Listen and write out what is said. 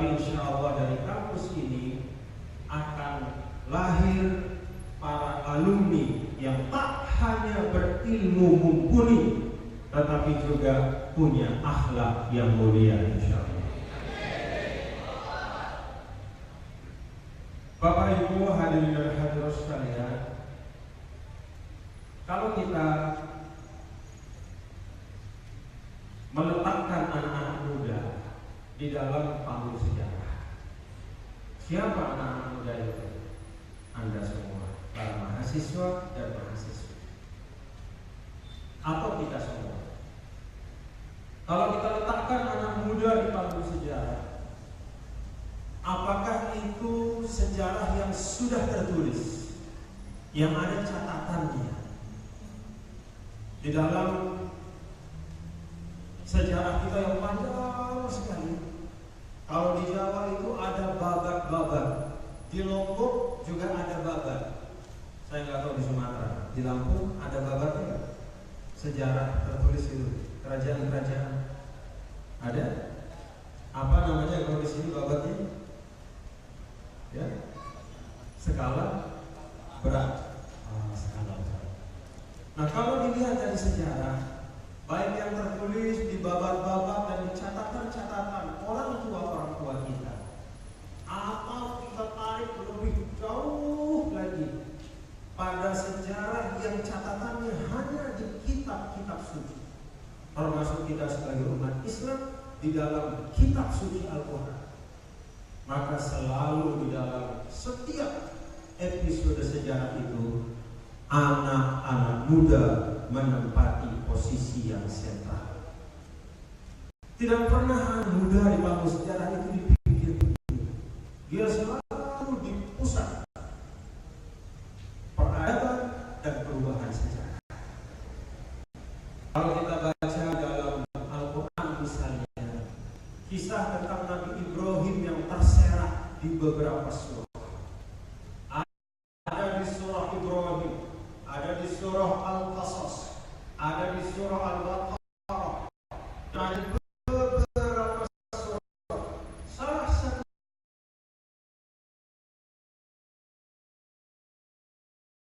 Tetapi insya Allah dari kampus ini akan lahir para alumni yang tak hanya berilmu mumpuni, tetapi juga punya akhlak yang mulia insya Allah. Bapak Ibu hadirin dan hadirat sekalian, kalau kita meletakkan anak-anak muda di dalam panggung sejarah, siapa anak-anak muda itu? Anda semua, para mahasiswa dan mahasiswa, atau kita semua. Kalau kita letakkan anak muda di panggung sejarah, apakah itu sejarah yang sudah tertulis, yang ada catatannya di dalam sejarah kita yang panjang sekali? Kalau di Jawa itu ada babat-babat, di Lombok juga ada babat. Saya nggak tahu di Sumatera, di Lampung ada babatnya. Sejarah tertulis itu, kerajaan-kerajaan ada. Apa namanya kalau di sini babatnya? Ya, skala berat. Skala berat. Nah, kalau dilihat dari sejarah, baik yang tertulis di babat-babat dan di catatan-catatan orang tua kita, atau kita tarik lebih jauh lagi pada sejarah yang catatannya hanya di kitab-kitab suci, termasuk kita sebagai umat Islam di dalam kitab suci Al-Quran, maka selalu di dalam setiap episode sejarah itu anak-anak muda menempati posisi yang sentral. Tidak pernah anak muda di panggung sejarah itu dipikir, dia selalu di pusat peradaban dan perubahan sejarah. Kalau kita baca dalam Al-Quran misalnya, kisah tentang Nabi Ibrahim yang terserak di beberapa surah,